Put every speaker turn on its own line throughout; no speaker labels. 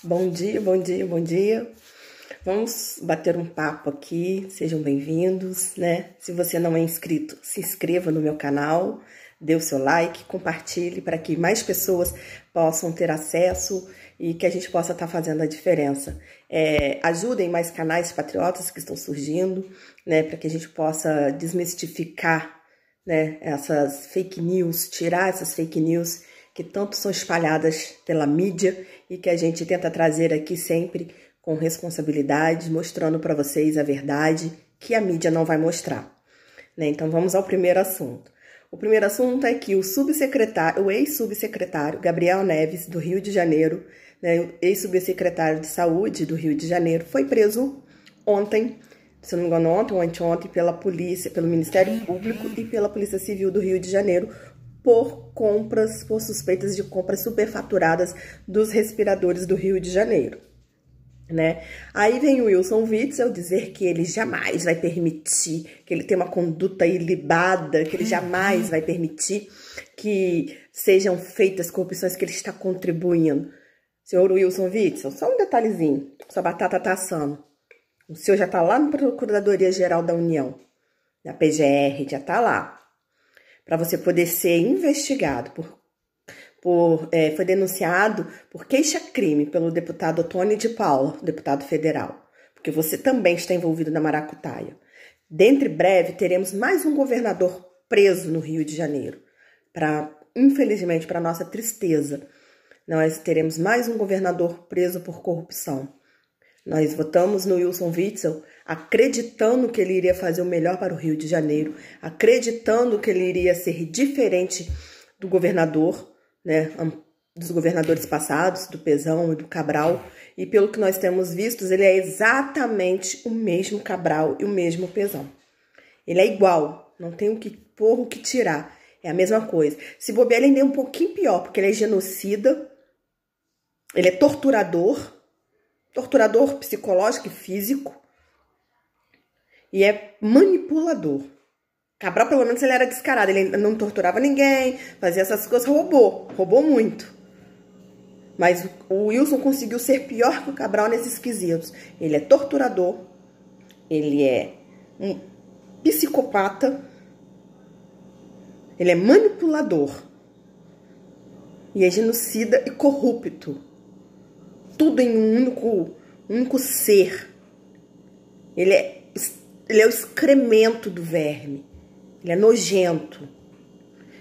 Bom dia, bom dia, bom dia. Vamos bater um papo aqui, sejam bem-vindos, né? Se você não é inscrito, se inscreva no meu canal, dê o seu like, compartilhe para que mais pessoas possam ter acesso e que a gente possa estar fazendo a diferença. Ajudem mais canais patriotas que estão surgindo, né? Para que a gente possa desmistificar, né, essas fake news, tirar essas fake news que tanto são espalhadas pela mídia e que a gente tenta trazer aqui sempre com responsabilidade, mostrando para vocês a verdade que a mídia não vai mostrar, né? Então vamos ao primeiro assunto. O primeiro assunto é que o ex-subsecretário Gabriel Neves, do Rio de Janeiro, né, o ex-subsecretário de Saúde do Rio de Janeiro, foi preso ontem, se não me engano ontem ou anteontem, pela polícia, pelo Ministério Público e pela Polícia Civil do Rio de Janeiro, por suspeitas de compras superfaturadas dos respiradores do Rio de Janeiro, né? Aí vem o Wilson Witzel dizer que ele jamais vai permitir, que ele tem uma conduta ilibada, que ele jamais vai permitir que sejam feitas corrupções, que ele está contribuindo. Senhor Wilson Witzel, só um detalhezinho, sua batata tá assando. O senhor já tá lá na Procuradoria-Geral da União, na PGR, já tá lá, para você poder ser investigado foi denunciado por queixa-crime pelo deputado Otônio de Paula, deputado federal, porque você também está envolvido na maracutaia. Dentro breve, teremos mais um governador preso no Rio de Janeiro. Infelizmente, para nossa tristeza, nós teremos mais um governador preso por corrupção. Nós votamos no Wilson Witzel acreditando que ele iria fazer o melhor para o Rio de Janeiro, acreditando que ele iria ser diferente do governador, né, dos governadores passados, do Pezão e do Cabral. E pelo que nós temos visto, ele é exatamente o mesmo Cabral e o mesmo Pezão. Ele é igual, não tem o que pôr, o que tirar. É a mesma coisa. Se bobear, ele ainda é um pouquinho pior, porque ele é genocida, ele é torturador psicológico e físico, e é manipulador. Cabral, pelo menos, ele era descarado, ele não torturava ninguém, fazia essas coisas, roubou muito. Mas o Wilson conseguiu ser pior que o Cabral nesses quesitos. Ele é torturador, ele é um psicopata, ele é manipulador, e é genocida e corrupto. Tudo em um único ser. Ele é o excremento do verme. Ele é nojento.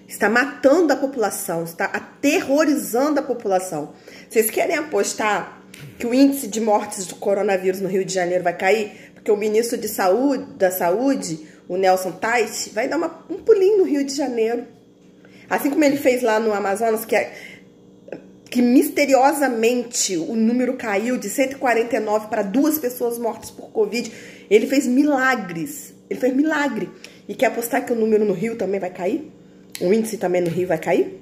Está matando a população, está aterrorizando a população. Vocês querem apostar que o índice de mortes do coronavírus no Rio de Janeiro vai cair? Porque o ministro da Saúde, o Nelson Teich, vai dar um pulinho no Rio de Janeiro. Assim como ele fez lá no Amazonas, que misteriosamente o número caiu de 149 para 2 pessoas mortas por Covid. Ele fez milagres. Ele fez milagre. E quer apostar que o número no Rio também vai cair? O índice também no Rio vai cair?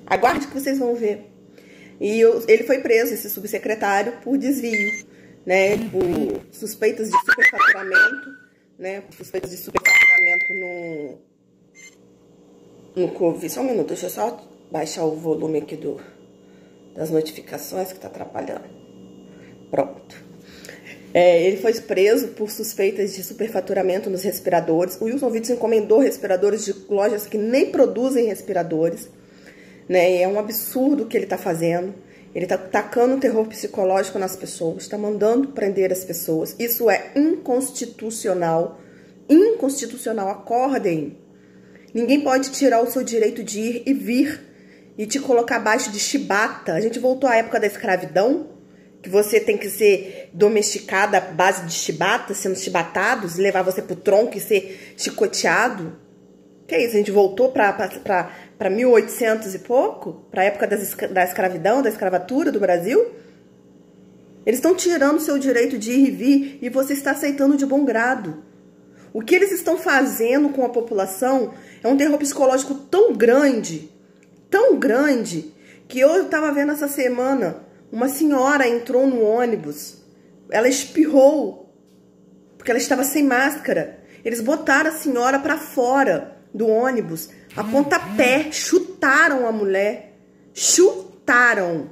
Aguarde que vocês vão ver. E ele foi preso, esse subsecretário, por desvio, né? Por suspeitas de superfaturamento, né? Por suspeitas de superfaturamento no Covid. Só um minuto, deixa eu só baixar o volume aqui das notificações que tá atrapalhando. Pronto. Ele foi preso por suspeitas de superfaturamento nos respiradores. O Wilson Witzel encomendou respiradores de lojas que nem produzem respiradores, né? É um absurdo o que ele tá fazendo. Ele tá tacando terror psicológico nas pessoas, está mandando prender as pessoas. Isso é inconstitucional. Inconstitucional, acordem. Ninguém pode tirar o seu direito de ir e vir e te colocar abaixo de chibata. A gente voltou à época da escravidão, que você tem que ser domesticada à base de chibata, sendo chibatados, levar você pro tronco e ser chicoteado. Que é isso? A gente voltou para 1800 e pouco? Para a época da escravidão, da escravatura do Brasil? Eles estão tirando o seu direito de ir e vir e você está aceitando de bom grado. O que eles estão fazendo com a população é um terror psicológico tão grande, que eu estava vendo essa semana, uma senhora entrou no ônibus, ela espirrou, porque ela estava sem máscara. Eles botaram a senhora para fora do ônibus, a pontapé, chutaram a mulher, chutaram.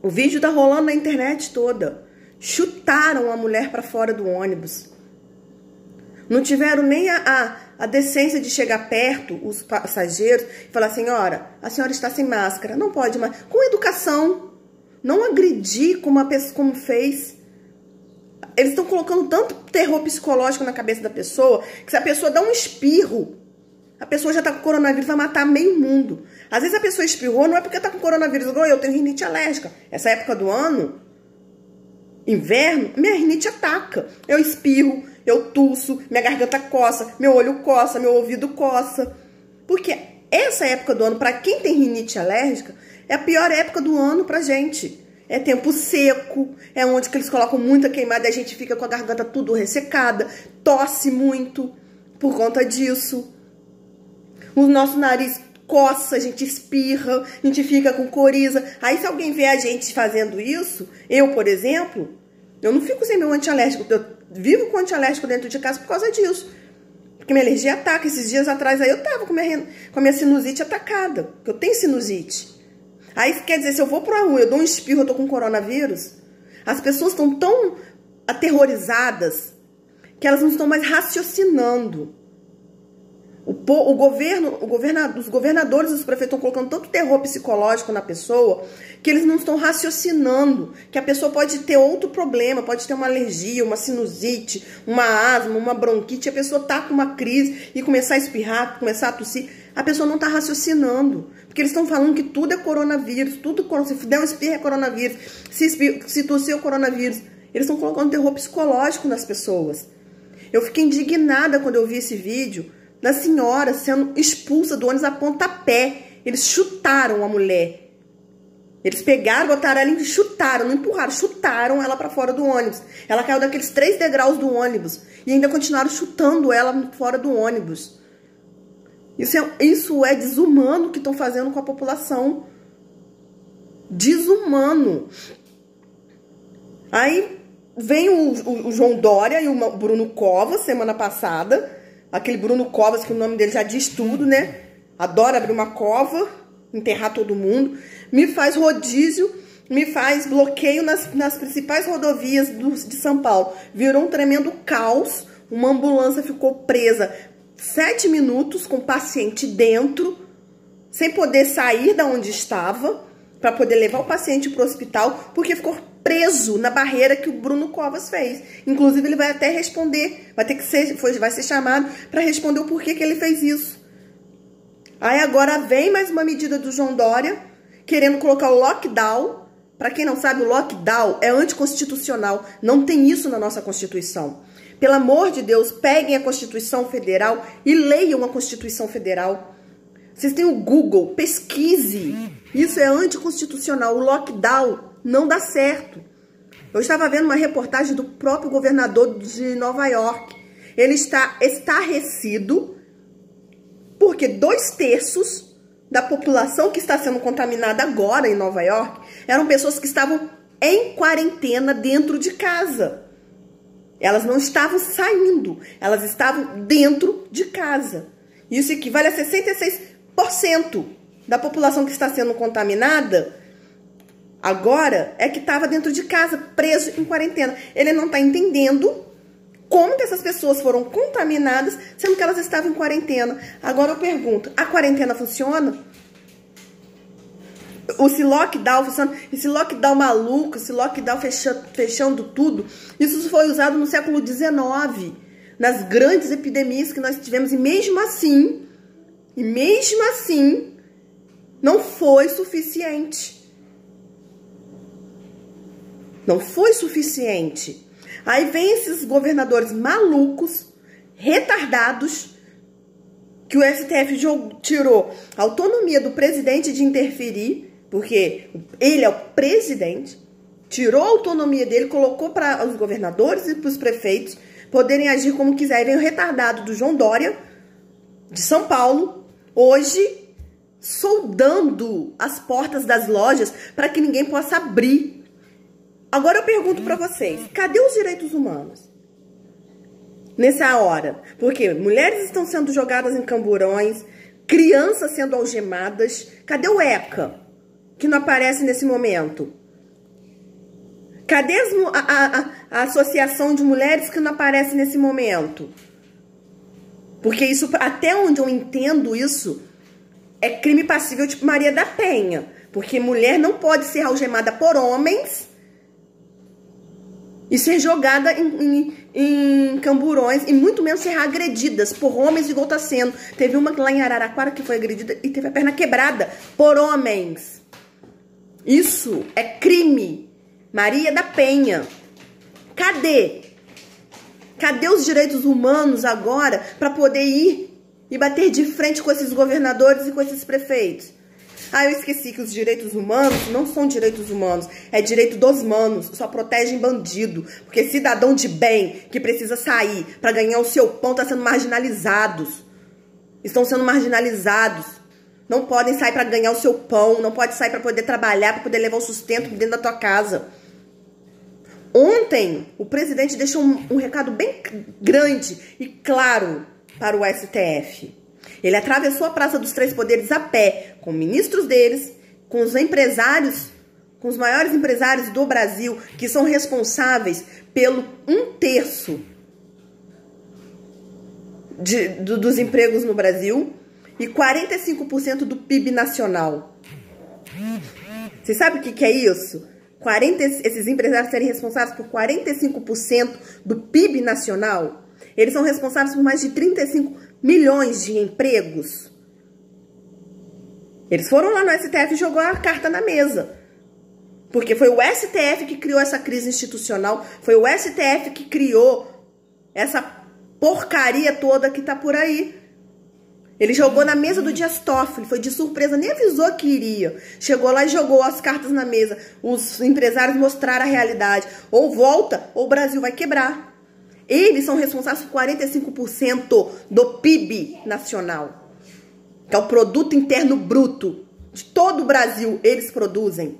O vídeo tá rolando na internet toda. Chutaram a mulher para fora do ônibus. Não tiveram nem a decência de chegar perto, os passageiros, e falar: senhora, a senhora está sem máscara, não pode mais. Com educação, não agredir como a pessoa como fez. Eles estão colocando tanto terror psicológico na cabeça da pessoa, que se a pessoa dá um espirro, a pessoa já tá com coronavírus, vai matar meio mundo. Às vezes a pessoa espirrou, não é porque tá com coronavírus, igual eu tenho rinite alérgica. Essa época do ano, inverno, minha rinite ataca. Eu espirro, eu tuço, minha garganta coça, meu olho coça, meu ouvido coça. Porque essa época do ano, para quem tem rinite alérgica, é a pior época do ano pra gente. É tempo seco, é onde que eles colocam muita queimada e a gente fica com a garganta tudo ressecada, tosse muito por conta disso. O nosso nariz coça, a gente espirra, a gente fica com coriza. Aí se alguém vê a gente fazendo isso, eu, por exemplo, eu não fico sem meu antialérgico. Eu vivo com antialérgico dentro de casa por causa disso. Porque minha alergia ataca. Esses dias atrás aí eu tava com a minha sinusite atacada. Porque eu tenho sinusite. Aí quer dizer, se eu vou pra rua, eu dou um espirro, eu tô com coronavírus. As pessoas estão tão aterrorizadas que elas não estão mais raciocinando. Os governadores e os prefeitos estão colocando tanto terror psicológico na pessoa que eles não estão raciocinando que a pessoa pode ter outro problema, pode ter uma alergia, uma sinusite, uma asma, uma bronquite, a pessoa tá com uma crise e começar a espirrar, começar a tossir. A pessoa não tá raciocinando, porque eles estão falando que tudo é coronavírus, se der um espirro é coronavírus, se tossir é coronavírus. Eles estão colocando terror psicológico nas pessoas. Eu fiquei indignada quando eu vi esse vídeo da senhora sendo expulsa do ônibus a pontapé. Eles chutaram a mulher. Eles pegaram, botaram ela e chutaram, não empurraram, chutaram ela pra fora do ônibus. Ela caiu daqueles 3 degraus do ônibus e ainda continuaram chutando ela fora do ônibus. Isso é desumano que estão fazendo com a população. Desumano. Aí vem o João Dória e o Bruno Covas semana passada. Aquele Bruno Covas, que o nome dele já diz tudo, né? Adora abrir uma cova, enterrar todo mundo. Me faz rodízio, me faz bloqueio nas principais rodovias de São Paulo. Virou um tremendo caos. Uma ambulância ficou presa 7 minutos com o paciente dentro, sem poder sair da onde estava, para poder levar o paciente para o hospital, porque ficou preso na barreira que o Bruno Covas fez. Inclusive, ele vai até responder, vai ser chamado para responder o porquê que ele fez isso. Aí agora vem mais uma medida do João Dória, querendo colocar o lockdown. Para quem não sabe, o lockdown é anticonstitucional. Não tem isso na nossa Constituição. Pelo amor de Deus, peguem a Constituição Federal e leiam a Constituição Federal. Vocês têm o Google, pesquise. Isso é anticonstitucional. O lockdown não dá certo. Eu estava vendo uma reportagem do próprio governador de Nova York. Ele está estarrecido porque 2/3 da população que está sendo contaminada agora em Nova York eram pessoas que estavam em quarentena dentro de casa. Elas não estavam saindo, elas estavam dentro de casa. Isso equivale a 66% da população que está sendo contaminada agora é que estava dentro de casa, preso em quarentena. Ele não está entendendo como que essas pessoas foram contaminadas, sendo que elas estavam em quarentena. Agora eu pergunto, a quarentena funciona? Esse lockdown funciona? Esse lockdown maluco, esse lockdown fechando tudo, isso foi usado no século XIX, nas grandes epidemias que nós tivemos, e mesmo assim, não foi suficiente. Não foi suficiente. Aí vem esses governadores malucos, retardados, que o STF tirou a autonomia do presidente de interferir, porque ele é o presidente, tirou a autonomia dele, colocou para os governadores e para os prefeitos poderem agir como quiser. E vem o retardado do João Dória, de São Paulo, hoje soldando as portas das lojas para que ninguém possa abrir. Agora eu pergunto para vocês, cadê os direitos humanos nessa hora? Porque mulheres estão sendo jogadas em camburões, crianças sendo algemadas. Cadê o ECA, que não aparece nesse momento? Cadê a associação de mulheres que não aparece nesse momento? Porque isso, até onde eu entendo isso, é crime passível tipo Maria da Penha. Porque mulher não pode ser algemada por homens e ser jogada em camburões, e muito menos ser agredidas por homens igual tá sendo. Teve uma lá em Araraquara que foi agredida e teve a perna quebrada por homens. Isso é crime. Maria da Penha. Cadê? Cadê os direitos humanos agora para poder ir e bater de frente com esses governadores e com esses prefeitos? Ah, eu esqueci que os direitos humanos não são direitos humanos, é direito dos manos, só protegem bandido, porque cidadão de bem que precisa sair para ganhar o seu pão está sendo marginalizados. Estão sendo marginalizados. Não podem sair para ganhar o seu pão, não pode sair para poder trabalhar, para poder levar o sustento dentro da tua casa. Ontem, o presidente deixou um recado bem grande e claro para o STF. Ele atravessou a Praça dos Três Poderes a pé, com ministros deles, com os empresários, com os maiores empresários do Brasil, que são responsáveis pelo 1/3 dos empregos no Brasil e 45% do PIB nacional. Você sabe o que é isso? Esses empresários serem responsáveis por 45% do PIB nacional. Eles são responsáveis por mais de 35 milhões de empregos. Eles foram lá no STF e jogou a carta na mesa. Porque foi o STF que criou essa crise institucional. Foi o STF que criou essa porcaria toda que tá por aí. Ele jogou na mesa do Dias Toffoli, foi de surpresa, nem avisou que iria. Chegou lá e jogou as cartas na mesa. Os empresários mostraram a realidade. Ou volta, ou o Brasil vai quebrar. Eles são responsáveis por 45% do PIB nacional, que é o produto interno bruto de todo o Brasil, eles produzem.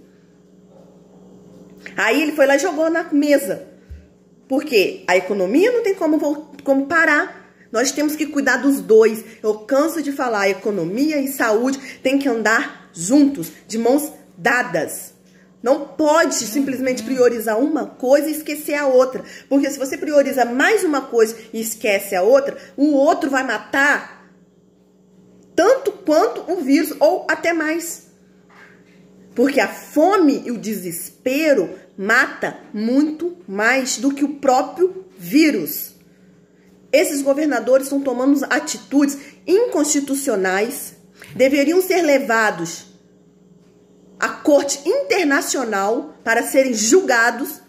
Aí ele foi lá e jogou na mesa. Porque a economia não tem como parar. Nós temos que cuidar dos dois. Eu canso de falar, economia e saúde tem que andar juntos, de mãos dadas. Não pode simplesmente priorizar uma coisa e esquecer a outra. Porque se você prioriza mais uma coisa e esquece a outra, o outro vai matar tanto quanto o vírus, ou até mais. Porque a fome e o desespero mata muito mais do que o próprio vírus. Esses governadores estão tomando atitudes inconstitucionais, deveriam ser levados à Corte Internacional para serem julgados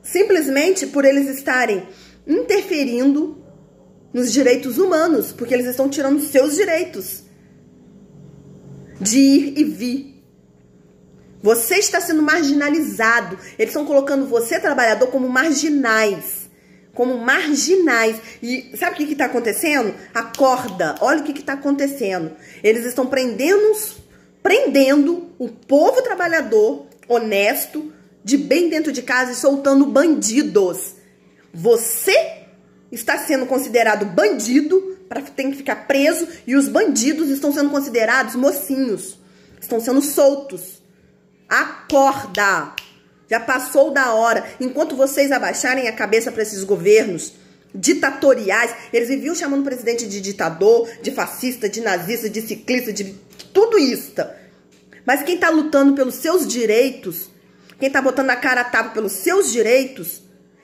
simplesmente por eles estarem interferindo nos direitos humanos, porque eles estão tirando seus direitos de ir e vir. Você está sendo marginalizado. Eles estão colocando você, trabalhador, como marginais. Como marginais. E sabe o que está acontecendo? Acorda. Olha o que está acontecendo. Eles estão prendendo o povo trabalhador, honesto, de bem dentro de casa, e soltando bandidos. Você está sendo considerado bandido, tem que ficar preso, e os bandidos estão sendo considerados mocinhos. Estão sendo soltos. Acorda! Já passou da hora. Enquanto vocês abaixarem a cabeça para esses governos ditatoriais, eles viviam chamando o presidente de ditador, de fascista, de nazista, de ciclista, de tudo isso. Mas quem tá lutando pelos seus direitos, quem tá botando a cara a tapa pelos seus direitos,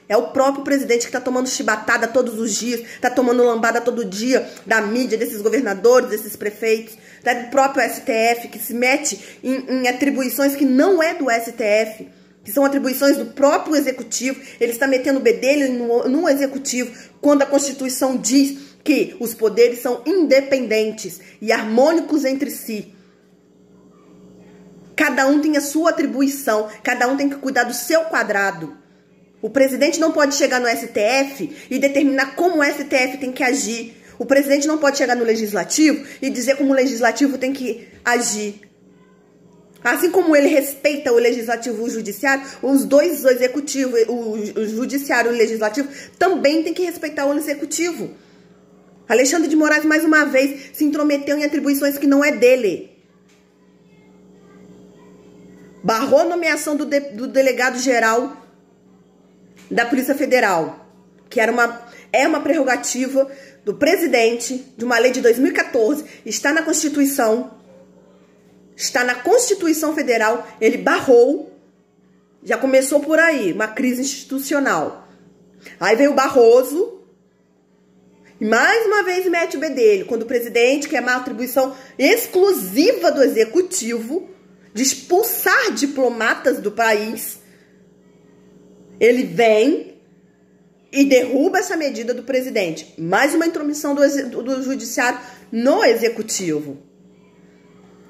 é o próprio presidente que tá tomando chibatada todos os dias, tá tomando lambada todo dia da mídia, desses governadores, desses prefeitos, do próprio STF, que se mete em atribuições que não é do STF, que são atribuições do próprio executivo. Ele está metendo o bedelho no executivo, quando a Constituição diz que os poderes são independentes e harmônicos entre si. Cada um tem a sua atribuição, cada um tem que cuidar do seu quadrado. O presidente não pode chegar no STF e determinar como o STF tem que agir. O presidente não pode chegar no legislativo e dizer como o legislativo tem que agir. Assim como ele respeita o legislativo e o judiciário, os dois executivos, o judiciário e o legislativo, também tem que respeitar o executivo. Alexandre de Moraes, mais uma vez, se intrometeu em atribuições que não é dele. barrou a nomeação do delegado-geral da Polícia Federal, que é uma prerrogativa do presidente, de uma lei de 2014, está na Constituição Federal, ele barrou, já começou por aí, uma crise institucional. Aí veio o Barroso, e mais uma vez mete o bedelho, quando o presidente quer uma atribuição exclusiva do executivo, de expulsar diplomatas do país, ele vem e derruba essa medida do presidente. Mais uma intromissão do judiciário no executivo.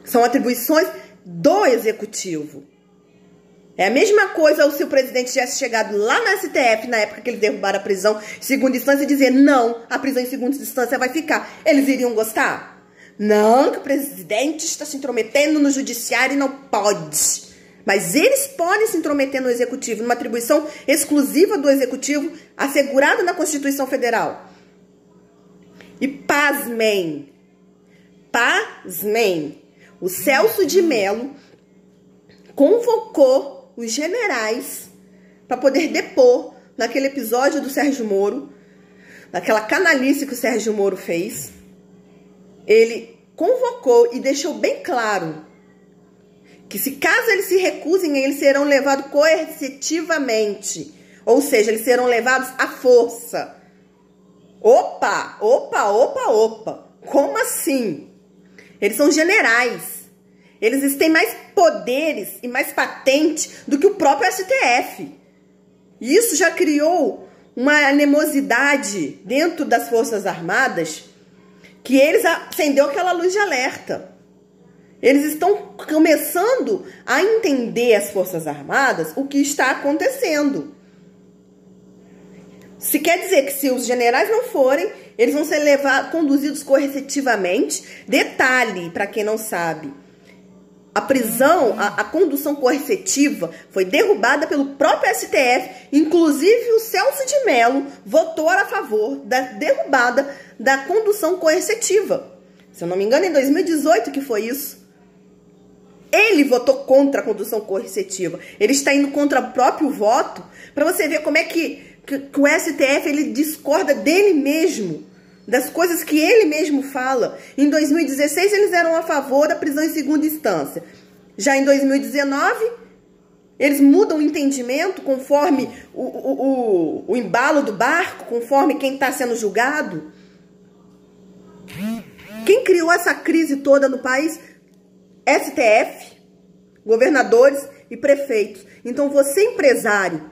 São atribuições do executivo. É a mesma coisa se o presidente tivesse chegado lá na STF, na época que eles derrubaram a prisão em segunda instância, e dizer, não, a prisão em segunda instância vai ficar. Eles iriam gostar? Não, que o presidente está se intrometendo no judiciário e não pode. Mas eles podem se intrometer no executivo, numa atribuição exclusiva do executivo, assegurada na Constituição Federal. E pasmem, o Celso de Mello convocou os generais para poder depor naquele episódio do Sérgio Moro, naquela canalice que o Sérgio Moro fez. Ele convocou e deixou bem claro que se caso eles se recusem, eles serão levados coercitivamente. Ou seja, eles serão levados à força. Opa! Como assim? Eles são generais. Eles têm mais poderes e mais patente do que o próprio STF. E isso já criou uma animosidade dentro das Forças Armadas, que eles acendeu aquela luz de alerta. Eles estão começando a entender, as Forças Armadas, o que está acontecendo. Se quer dizer que se os generais não forem, eles vão ser conduzidos coercitivamente. Detalhe, para quem não sabe, a prisão, a condução coercitiva foi derrubada pelo próprio STF. Inclusive o Celso de Mello votou a favor da derrubada da condução coercitiva. Se eu não me engano, em 2018 que foi isso. Ele votou contra a condução coercitiva. Ele está indo contra o próprio voto, para você ver como é que o STF ele discorda dele mesmo, das coisas que ele mesmo fala. Em 2016, eles eram a favor da prisão em segunda instância. Já em 2019, eles mudam o entendimento conforme o embalo do barco, conforme quem está sendo julgado. Quem criou essa crise toda no país? STF, governadores e prefeitos. Então você, empresário,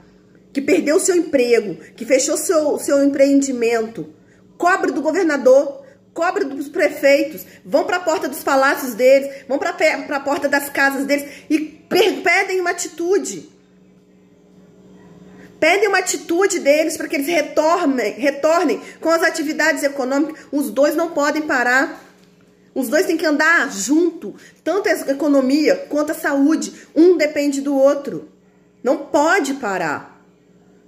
que perdeu seu emprego, que fechou seu empreendimento, cobre do governador, cobre dos prefeitos, vão para a porta dos palácios deles, vão para a porta das casas deles e pedem uma atitude. Pedem uma atitude deles para que eles retornem com as atividades econômicas. Os dois não podem parar. Os dois têm que andar junto, tanto a economia quanto a saúde. Um depende do outro. Não pode parar.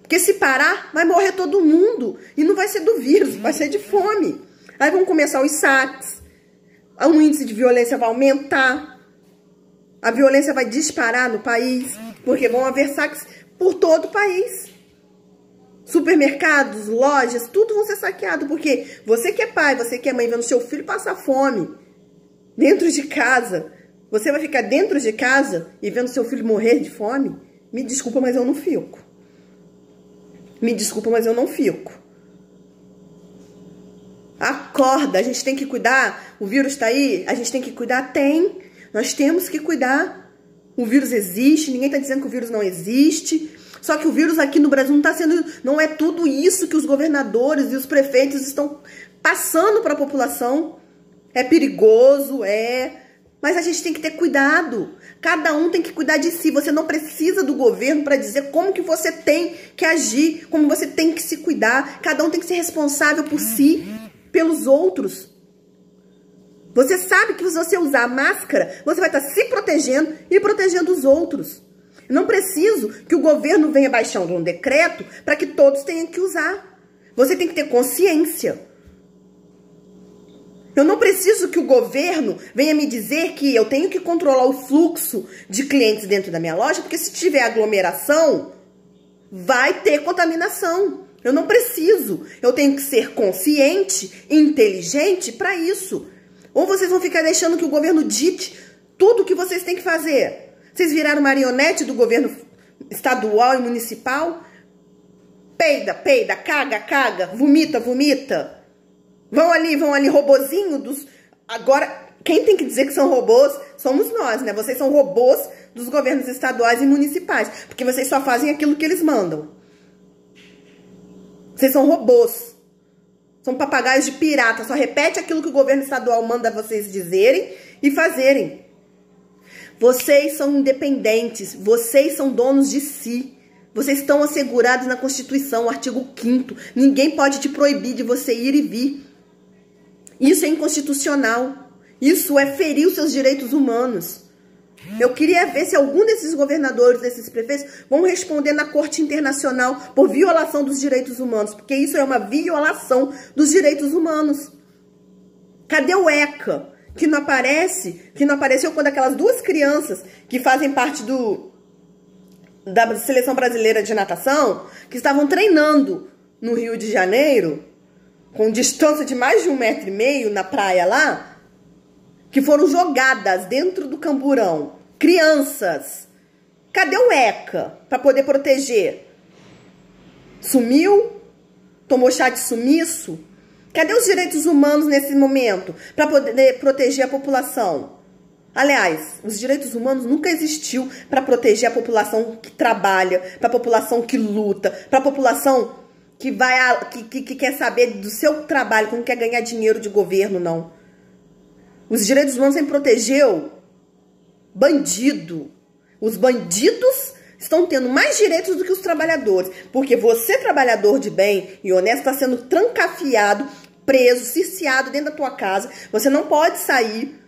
Porque se parar, vai morrer todo mundo. E não vai ser do vírus, vai ser de fome. Aí vão começar os saques. O índice de violência vai aumentar. A violência vai disparar no país. Porque vão haver saques por todo o país. Supermercados, lojas, tudo vão ser saqueado. Porque você que é pai, você que é mãe, vendo seu filho passar fome dentro de casa, você vai ficar dentro de casa e vendo seu filho morrer de fome? Me desculpa, mas eu não fico. Me desculpa, mas eu não fico. Acorda, a gente tem que cuidar. O vírus tá aí, a gente tem que cuidar? Tem. Nós temos que cuidar. O vírus existe, ninguém tá dizendo que o vírus não existe. Só que o vírus aqui no Brasil não é tudo isso que os governadores e os prefeitos estão passando para a população. É perigoso, mas a gente tem que ter cuidado. Cada um tem que cuidar de si. Você não precisa do governo para dizer como que você tem que agir, como você tem que se cuidar. Cada um tem que ser responsável por si, pelos outros. Você sabe que se você usar máscara, você vai estar se protegendo e protegendo os outros. Não preciso que o governo venha baixando um decreto para que todos tenham que usar. Você tem que ter consciência. Eu não preciso que o governo venha me dizer que eu tenho que controlar o fluxo de clientes dentro da minha loja, porque se tiver aglomeração, vai ter contaminação. Eu não preciso. Eu tenho que ser consciente e inteligente para isso. Ou vocês vão ficar deixando que o governo dite tudo o que vocês têm que fazer. Vocês viraram marionete do governo estadual e municipal? Peida, peida, caga, caga, vomita, vomita. Vão ali, robozinho dos... Agora, quem tem que dizer que são robôs somos nós, né? Vocês são robôs dos governos estaduais e municipais, porque vocês só fazem aquilo que eles mandam. Vocês são robôs. São papagaios de pirata, só repete aquilo que o governo estadual manda vocês dizerem e fazerem. Vocês são independentes, vocês são donos de si. Vocês estão assegurados na Constituição, artigo 5º. Ninguém pode te proibir de você ir e vir. Isso é inconstitucional. Isso é ferir os seus direitos humanos. Eu queria ver se algum desses governadores, desses prefeitos, vão responder na Corte Internacional por violação dos direitos humanos. Porque isso é uma violação dos direitos humanos. Cadê o ECA? Que não apareceu quando aquelas duas crianças que fazem parte da Seleção Brasileira de Natação, que estavam treinando no Rio de Janeiro, com distância de mais de 1,5 metro na praia lá, que foram jogadas dentro do camburão. Crianças. Cadê o ECA para poder proteger? Sumiu? Tomou chá de sumiço? Cadê os direitos humanos nesse momento para poder proteger a população? Aliás, os direitos humanos nunca existiu para proteger a população que trabalha, para a população que luta, para a população que quer saber do seu trabalho, que não quer ganhar dinheiro de governo, não. Os direitos humanos sempre protegeu bandido. Os bandidos estão tendo mais direitos do que os trabalhadores, porque você, trabalhador de bem e honesto, está sendo trancafiado, preso, cerceado dentro da tua casa. Você não pode sair.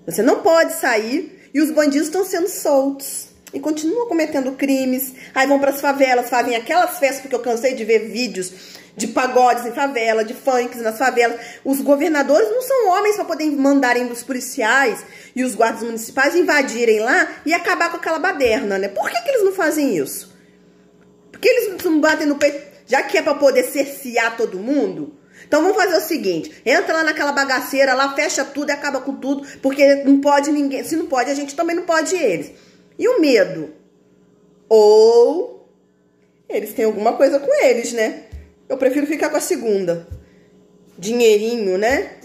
Você não pode sair e os bandidos estão sendo soltos. E continuam cometendo crimes. Aí vão para as favelas, fazem aquelas festas, porque eu cansei de ver vídeos de pagodes em favela, de funks nas favelas. Os governadores não são homens para poderem mandarem os policiais e os guardas municipais invadirem lá e acabar com aquela baderna, né? Por que eles não fazem isso? Por que eles não batem no peito, já que é para poder cercear todo mundo? Então vamos fazer o seguinte, entra lá naquela bagaceira lá, fecha tudo e acaba com tudo, porque não pode ninguém, se não pode a gente também não pode eles. E o medo? Ou eles têm alguma coisa com eles, né? Eu prefiro ficar com a segunda. Dinheirinho, né?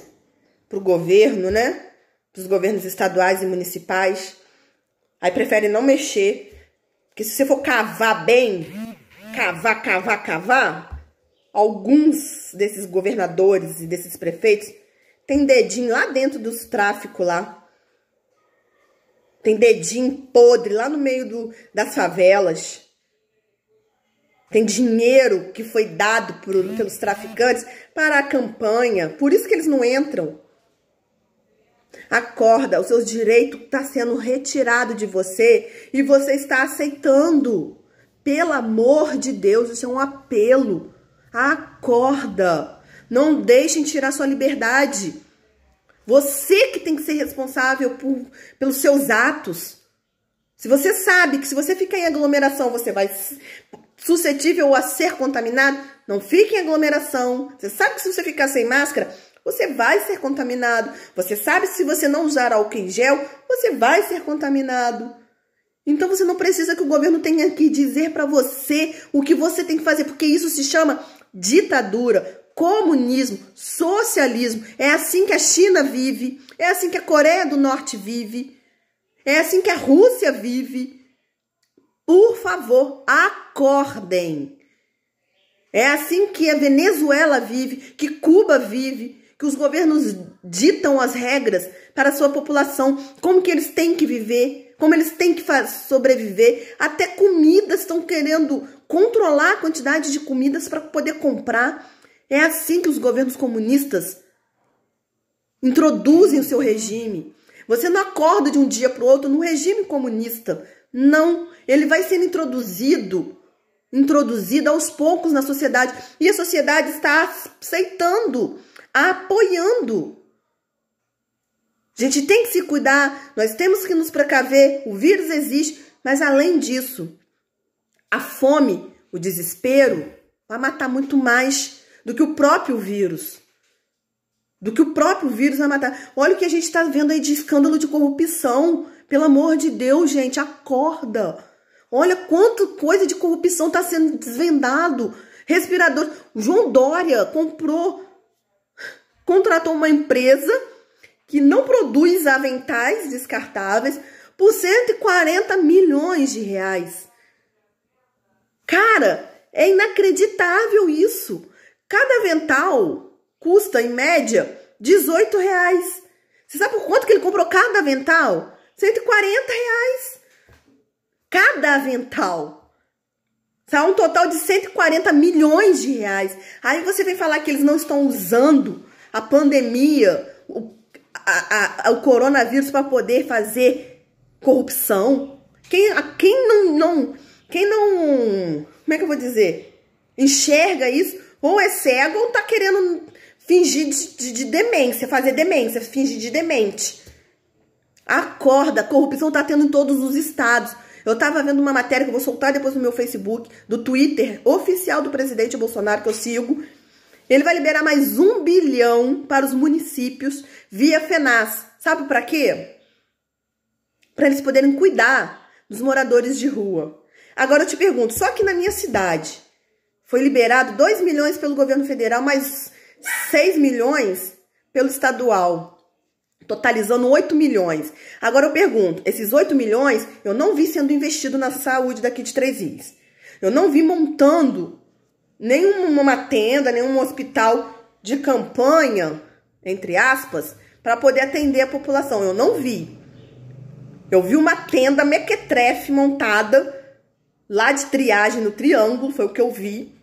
Pro governo, né? Pros governos estaduais e municipais. Aí prefere não mexer. Porque se você for cavar bem, cavar, alguns desses governadores e desses prefeitos tem dedinho lá dentro dos tráficos lá. Tem dedinho podre lá no meio das favelas. Tem dinheiro que foi dado pelos traficantes para a campanha. Por isso que eles não entram. Acorda, o seu direito está sendo retirado de você e você está aceitando. Pelo amor de Deus, isso é um apelo. Acorda. Não deixem tirar sua liberdade. Você que tem que ser responsável pelos seus atos. Se você sabe que se você ficar em aglomeração, você vai suscetível a ser contaminado, não fique em aglomeração. Você sabe que se você ficar sem máscara, você vai ser contaminado. Você sabe que se você não usar álcool em gel, você vai ser contaminado. Então você não precisa que o governo tenha que dizer para você o que você tem que fazer, porque isso se chama ditadura. Comunismo, socialismo, é assim que a China vive, é assim que a Coreia do Norte vive, é assim que a Rússia vive. Por favor, acordem. É assim que a Venezuela vive, que Cuba vive, que os governos ditam as regras para a sua população, como que eles têm que viver, como eles têm que sobreviver. Até comidas estão querendo controlar a quantidade de comidas para poder comprar. É assim que os governos comunistas introduzem o seu regime. Você não acorda de um dia para o outro no regime comunista. Não, ele vai sendo introduzido aos poucos na sociedade. E a sociedade está aceitando apoiando. A gente tem que se cuidar, nós temos que nos precaver, o vírus existe, mas além disso, a fome, o desespero, vai matar muito mais do que o próprio vírus. Do que o próprio vírus vai matar. Olha o que a gente está vendo aí de escândalo de corrupção. Pelo amor de Deus, gente, acorda. Olha quanta coisa de corrupção está sendo desvendado. Respirador. O João Dória contratou uma empresa que não produz aventais descartáveis por 140 milhões de reais. Cara, é inacreditável isso. Cada avental custa, em média, R$18. Você sabe por quanto que ele comprou cada avental? R$140. Cada avental. Tá um total de 140 milhões de reais. Aí você vem falar que eles não estão usando a pandemia, o coronavírus para poder fazer corrupção. Quem não, como é que eu vou dizer? Enxerga isso, ou é cego ou tá querendo fingir de demência, fazer demência, fingir de demente. Acorda, a corrupção tá tendo em todos os estados. Eu tava vendo uma matéria que eu vou soltar depois no meu Facebook, do Twitter oficial do presidente Bolsonaro, que eu sigo. Ele vai liberar mais 1 bilhão para os municípios via FENAS. Sabe para quê? Para eles poderem cuidar dos moradores de rua. Agora eu te pergunto, só que na minha cidade foi liberado 2 milhões pelo governo federal, mais 6 milhões pelo estadual, totalizando 8 milhões. Agora eu pergunto, esses 8 milhões eu não vi sendo investido na saúde daqui de Três Rios. Eu não vi montando nenhuma tenda, nenhum hospital de campanha, entre aspas, para poder atender a população. Eu não vi. Eu vi uma tenda mequetrefe montada lá de triagem no Triângulo, foi o que eu vi.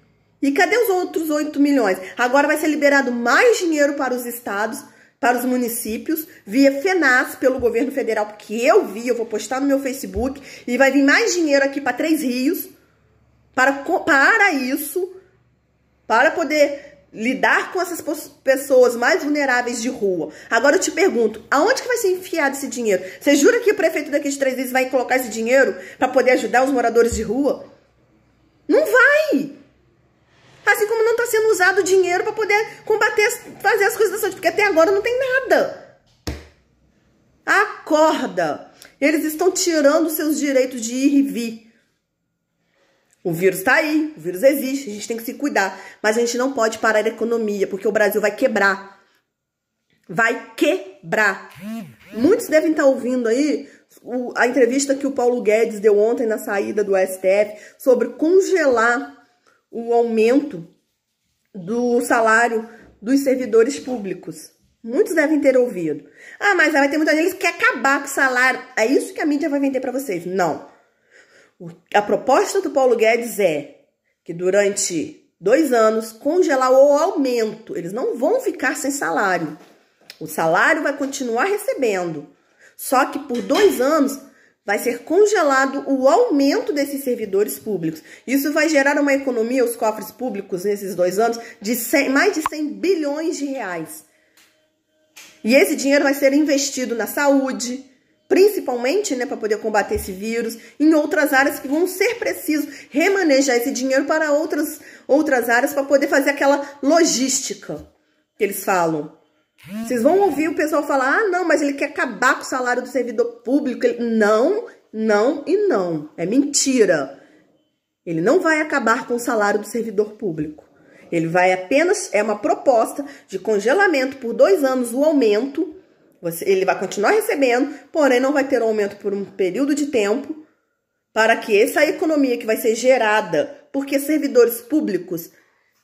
E cadê os outros 8 milhões? Agora vai ser liberado mais dinheiro para os estados, para os municípios, via FENAS, pelo governo federal, porque eu vi, eu vou postar no meu Facebook, e vai vir mais dinheiro aqui para Três Rios, para isso, para poder lidar com essas pessoas mais vulneráveis de rua. Agora eu te pergunto, aonde que vai ser enfiado esse dinheiro? Você jura que o prefeito daqui de Três Rios vai colocar esse dinheiro para poder ajudar os moradores de rua? Não vai! Assim como não está sendo usado o dinheiro para poder combater, fazer as coisas da saúde, porque até agora não tem nada. Acorda! Eles estão tirando seus direitos de ir e vir. O vírus está aí, o vírus existe, a gente tem que se cuidar. Mas a gente não pode parar a economia, porque o Brasil vai quebrar. Vai quebrar. Muitos devem estar ouvindo aí a entrevista que o Paulo Guedes deu ontem na saída do STF sobre congelar o aumento do salário dos servidores públicos. Muitos devem ter ouvido. Ah, mas vai ter muita gente que quer acabar com o salário. É isso que a mídia vai vender para vocês. Não. A proposta do Paulo Guedes é que durante 2 anos congelar o aumento. Eles não vão ficar sem salário. O salário vai continuar recebendo. Só que por 2 anos vai ser congelado o aumento desses servidores públicos. Isso vai gerar uma economia aos cofres públicos nesses 2 anos de mais de 100 bilhões de reais. E esse dinheiro vai ser investido na saúde, principalmente, né, para poder combater esse vírus, em outras áreas que vão ser preciso remanejar esse dinheiro para outras áreas para poder fazer aquela logística que eles falam. Vocês vão ouvir o pessoal falar, ah, não, mas ele quer acabar com o salário do servidor público. Não, não e não. É mentira. Ele não vai acabar com o salário do servidor público. Ele vai apenas, é uma proposta de congelamento por 2 anos, o aumento. Ele vai continuar recebendo, porém não vai ter um aumento por um período de tempo, para que essa economia que vai ser gerada, porque servidores públicos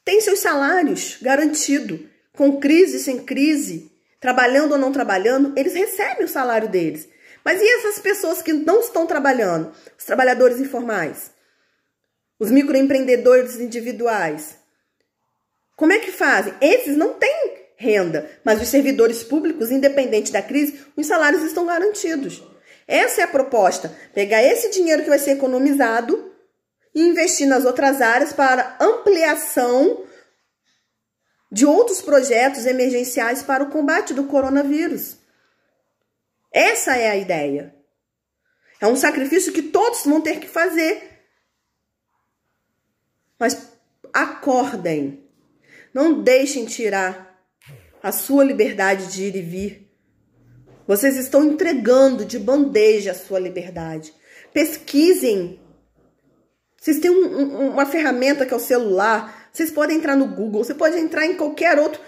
têm seus salários garantidos, com crise, sem crise, trabalhando ou não trabalhando, eles recebem o salário deles. Mas e essas pessoas que não estão trabalhando? Os trabalhadores informais? Os microempreendedores individuais? Como é que fazem? Esses não têm renda, mas os servidores públicos, independente da crise, os salários estão garantidos. Essa é a proposta, pegar esse dinheiro que vai ser economizado e investir nas outras áreas para ampliação de outros projetos emergenciais para o combate do coronavírus. Essa é a ideia. É um sacrifício que todos vão ter que fazer. Mas acordem. Não deixem tirar a sua liberdade de ir e vir. Vocês estão entregando de bandeja a sua liberdade. Pesquisem. Vocês têm uma ferramenta que é o celular. Vocês podem entrar no Google. Você pode entrar em qualquer outro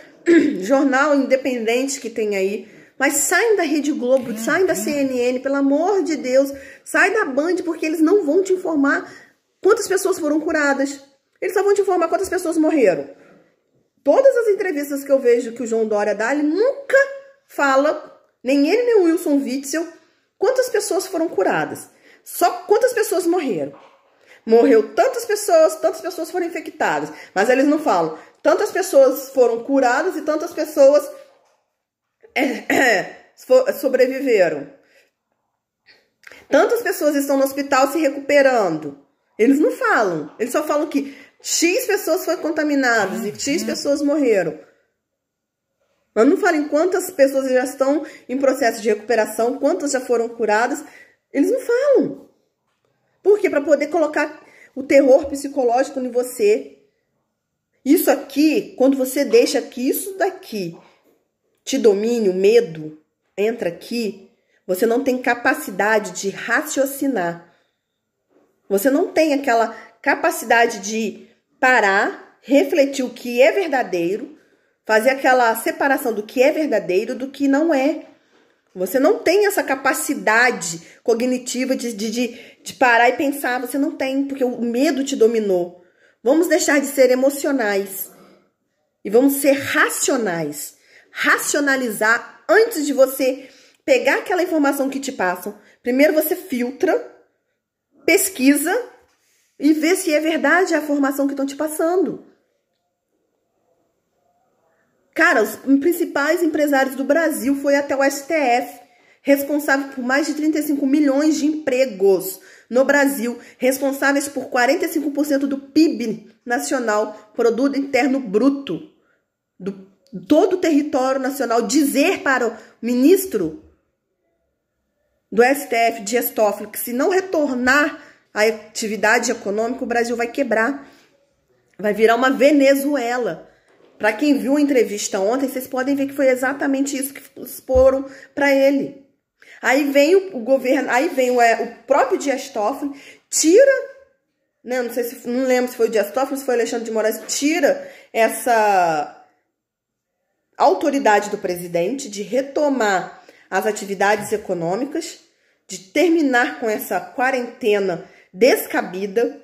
jornal independente que tem aí. Mas saem da Rede Globo, saem da CNN, pelo amor de Deus. Sai da Band, porque eles não vão te informar quantas pessoas foram curadas. Eles só vão te informar quantas pessoas morreram. Todas as entrevistas que eu vejo que o João Dória dá, ele nunca fala, nem ele nem o Wilson Witzel, quantas pessoas foram curadas. Só quantas pessoas morreram. Morreu tantas pessoas foram infectadas. Mas eles não falam, tantas pessoas foram curadas e tantas pessoas sobreviveram. Tantas pessoas estão no hospital se recuperando. Eles não falam. Eles só falam que X pessoas foram contaminadas e X pessoas morreram. Mas não falam quantas pessoas já estão em processo de recuperação, quantas já foram curadas. Eles não falam. Por quê? Para poder colocar o terror psicológico em você. Isso aqui, quando você deixa que isso daqui te domine, o medo entra aqui, você não tem capacidade de raciocinar. Você não tem aquela capacidade de parar, refletir o que é verdadeiro, fazer aquela separação do que é verdadeiro do que não é. Você não tem essa capacidade cognitiva de parar e pensar. Você não tem, porque o medo te dominou. Vamos deixar de ser emocionais e vamos ser racionais. Racionalizar antes de você pegar aquela informação que te passam. Primeiro você filtra, pesquisa e vê se é verdade a informação que estão te passando. Cara, os principais empresários do Brasil foi até o STF, responsável por mais de 35 milhões de empregos no Brasil, responsáveis por 45% do PIB nacional, Produto Interno Bruto, do todo o território nacional, dizer para o ministro do STF, Dias Toffoli, que se não retornar à atividade econômica, o Brasil vai quebrar. Vai virar uma Venezuela. Para quem viu a entrevista ontem, vocês podem ver que foi exatamente isso que exporam para ele. Aí vem o governo, aí vem o próprio Dias Toffoli, tira, né, não lembro se foi o Dias Toffoli, se foi o Alexandre de Moraes, tira essa autoridade do presidente de retomar as atividades econômicas, de terminar com essa quarentena descabida,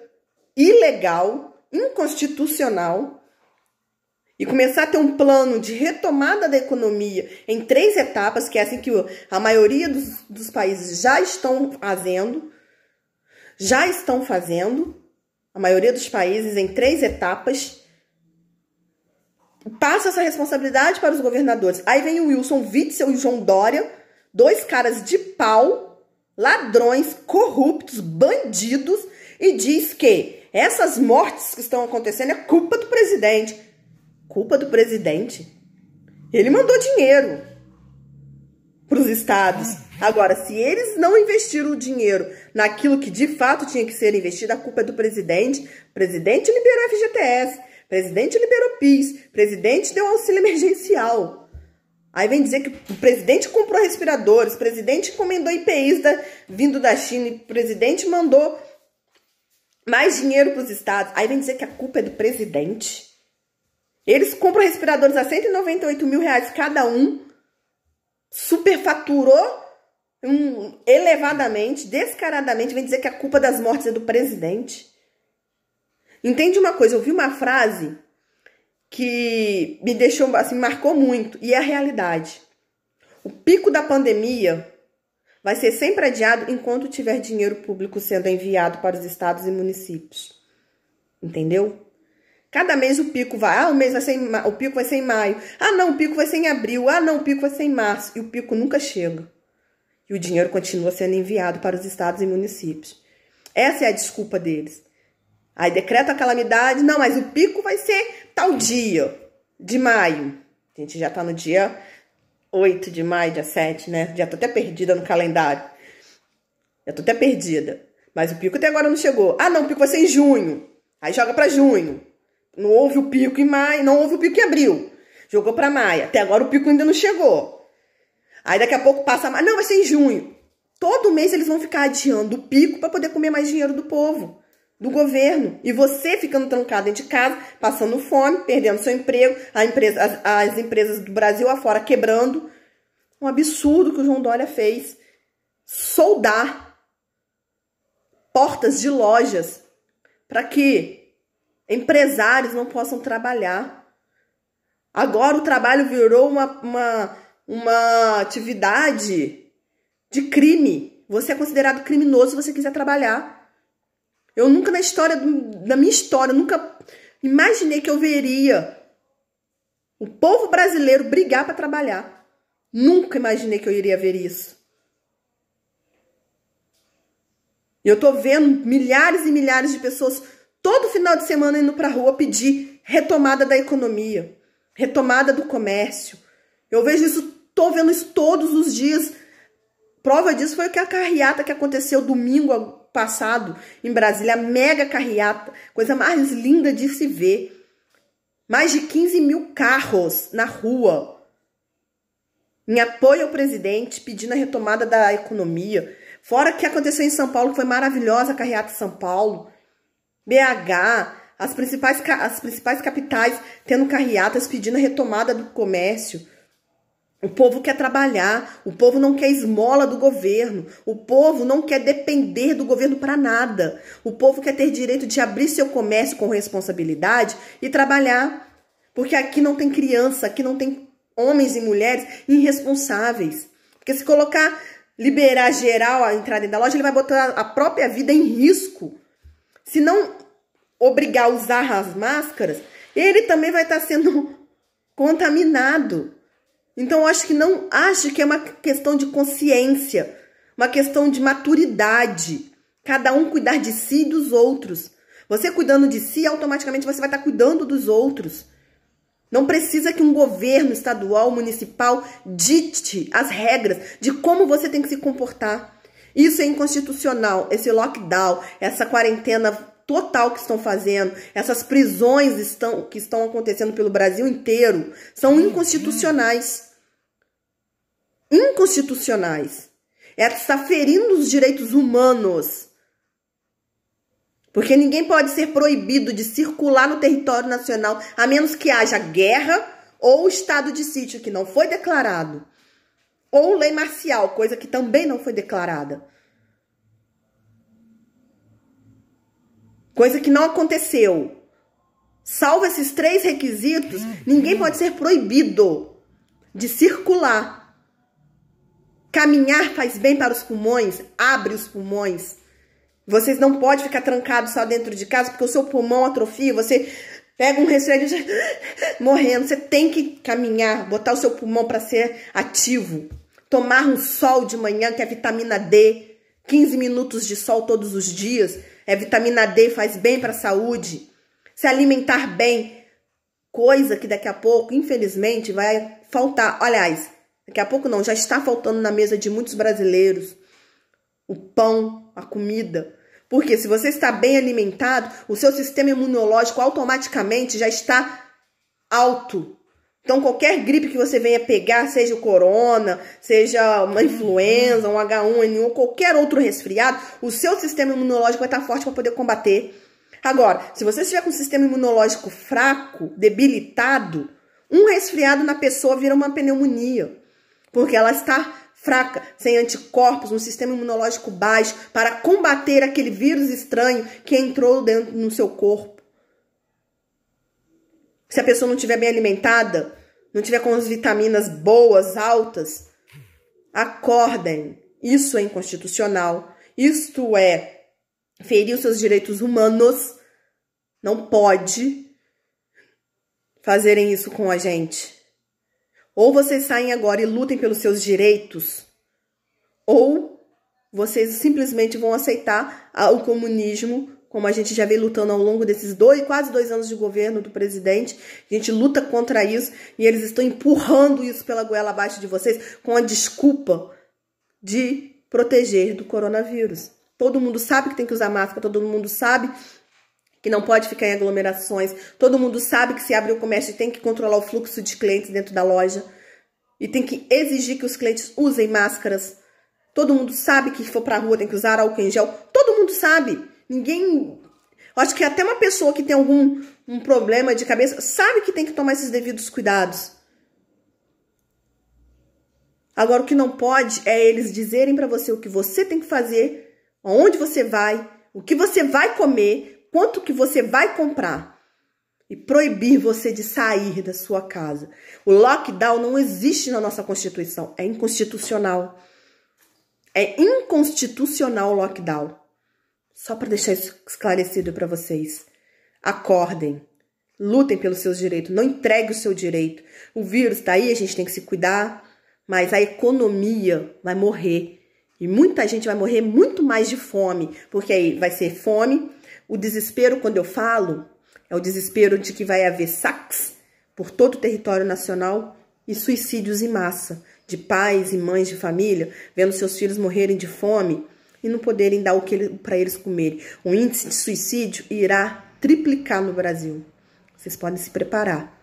ilegal, inconstitucional, e começar a ter um plano de retomada da economia em 3 etapas, que é assim que a maioria dos países já estão fazendo, a maioria dos países em 3 etapas. Passa essa responsabilidade para os governadores. Aí vem o Wilson Witzel e o João Dória, 2 caras de pau, ladrões, corruptos, bandidos, e diz que essas mortes que estão acontecendo é culpa do presidente. Culpa do presidente? Ele mandou dinheiro para os estados. Agora, se eles não investiram o dinheiro naquilo que de fato tinha que ser investido, a culpa é do presidente. O presidente liberou FGTS. Presidente liberou PIS, presidente deu auxílio emergencial. Aí vem dizer que o presidente comprou respiradores, o presidente encomendou IPIs vindo da China, e o presidente mandou mais dinheiro para os estados. Aí vem dizer que a culpa é do presidente. Eles compram respiradores a R$198 mil cada um, superfaturou elevadamente, descaradamente, vem dizer que a culpa das mortes é do presidente. Entende uma coisa? Eu vi uma frase que me deixou, assim, marcou muito, e é a realidade. O pico da pandemia vai ser sempre adiado enquanto tiver dinheiro público sendo enviado para os estados e municípios. Entendeu? Cada mês o pico vai, o pico vai ser em maio. Ah, não, o pico vai ser em abril. Ah, não, o pico vai ser em março. E o pico nunca chega. E o dinheiro continua sendo enviado para os estados e municípios. Essa é a desculpa deles. Aí decreta a calamidade, não, mas o pico vai ser tal dia. de maio. A gente já tá no dia 8 de maio, dia 7, né? Já tô até perdida no calendário. Já tô até perdida. Mas o pico até agora não chegou. Ah, não, o pico vai ser em junho. Aí joga pra junho. Não houve o pico em maio, não houve o pico em abril. Jogou pra maio. Até agora o pico ainda não chegou. Aí daqui a pouco passa maio. Não, vai ser em junho. Todo mês eles vão ficar adiando o pico pra poder comer mais dinheiro do povo, do governo. E você ficando trancado dentro de casa, passando fome, perdendo seu emprego, as empresas do Brasil afora quebrando. Um absurdo que o João Dória fez. Soldar portas de lojas para que empresários não possam trabalhar. Agora o trabalho virou uma atividade de crime. Você é considerado criminoso se você quiser trabalhar. Eu nunca da minha história, nunca imaginei que eu veria o povo brasileiro brigar para trabalhar. Nunca imaginei que eu iria ver isso. Eu tô vendo milhares e milhares de pessoas todo final de semana indo pra rua pedir retomada da economia, retomada do comércio. Eu vejo isso, tô vendo isso todos os dias. Prova disso foi a carreata que aconteceu domingo passado em Brasília, a mega carreata, coisa mais linda de se ver. Mais de 15 mil carros na rua, em apoio ao presidente, pedindo a retomada da economia. Fora o que aconteceu em São Paulo, que foi maravilhosa a carreata de São Paulo. BH, as principais capitais tendo carreatas pedindo a retomada do comércio. O povo quer trabalhar, o povo não quer esmola do governo, o povo não quer depender do governo para nada. O povo quer ter direito de abrir seu comércio com responsabilidade e trabalhar. Porque aqui não tem criança, aqui não tem homens e mulheres irresponsáveis. Porque se liberar geral a entrada da loja, ele vai botar a própria vida em risco. Se não obrigar a usar as máscaras, ele também vai estar sendo contaminado. Então, eu acho que é uma questão de consciência, uma questão de maturidade. Cada um cuidar de si e dos outros. Você cuidando de si, automaticamente você vai estar cuidando dos outros. Não precisa que um governo estadual, municipal, dite as regras de como você tem que se comportar. Isso é inconstitucional. Esse lockdown, essa quarentena total que estão fazendo, essas prisões que estão acontecendo pelo Brasil inteiro, são inconstitucionais. Inconstitucionais. Está ferindo os direitos humanos. Porque ninguém pode ser proibido de circular no território nacional, a menos que haja guerra ou estado de sítio, que não foi declarado. Ou lei marcial, coisa que também não foi declarada. Coisa que não aconteceu. Salvo esses 3 requisitos, ninguém pode ser proibido de circular. Caminhar faz bem para os pulmões, abre os pulmões. Vocês não podem ficar trancados só dentro de casa, porque o seu pulmão atrofia, você pega um resfriado morrendo. Você tem que caminhar, botar o seu pulmão para ser ativo. Tomar um sol de manhã, que é vitamina D. 15 minutos de sol todos os dias. É vitamina D, faz bem para a saúde. Se alimentar bem, coisa que daqui a pouco, infelizmente, vai faltar. Aliás, daqui a pouco não, já está faltando na mesa de muitos brasileiros. O pão, a comida. Porque se você está bem alimentado, o seu sistema imunológico automaticamente já está alto. Então, qualquer gripe que você venha pegar, seja o corona, seja uma influenza, um H1N1, qualquer outro resfriado, o seu sistema imunológico vai estar forte para poder combater. Agora, se você estiver com o sistema imunológico fraco, debilitado, um resfriado na pessoa vira uma pneumonia. Porque ela está fraca, sem anticorpos, um sistema imunológico baixo, para combater aquele vírus estranho que entrou dentro no seu corpo. Se a pessoa não estiver bem alimentada, não estiver com as vitaminas boas, altas, acordem. Isso é inconstitucional. Isto é ferir os seus direitos humanos. Não pode fazerem isso com a gente. Ou vocês saem agora e lutem pelos seus direitos, ou vocês simplesmente vão aceitar o comunismo como a gente já vem lutando ao longo desses quase 2 anos de governo do presidente. A gente luta contra isso e eles estão empurrando isso pela goela abaixo de vocês com a desculpa de proteger do coronavírus. Todo mundo sabe que tem que usar máscara, todo mundo sabe que não pode ficar em aglomerações, todo mundo sabe que se abre o comércio tem que controlar o fluxo de clientes dentro da loja e tem que exigir que os clientes usem máscaras. Todo mundo sabe que se for pra rua tem que usar álcool em gel, todo mundo sabe. Ninguém... Eu acho que até uma pessoa que tem algum problema de cabeça sabe que tem que tomar esses devidos cuidados. Agora, o que não pode é eles dizerem pra você o que você tem que fazer, aonde você vai, o que você vai comer, quanto que você vai comprar. E proibir você de sair da sua casa. O lockdown não existe na nossa Constituição. É inconstitucional. É inconstitucional o lockdown. Só para deixar isso esclarecido para vocês. Acordem. Lutem pelos seus direitos. Não entregue o seu direito. O vírus está aí, a gente tem que se cuidar. Mas a economia vai morrer. E muita gente vai morrer muito mais de fome. Porque aí vai ser fome. O desespero, quando eu falo, é o desespero de que vai haver saques por todo o território nacional e suicídios em massa. De pais e mães de família vendo seus filhos morrerem de fome e não poderem dar o que para eles comerem. O índice de suicídio irá triplicar no Brasil. Vocês podem se preparar.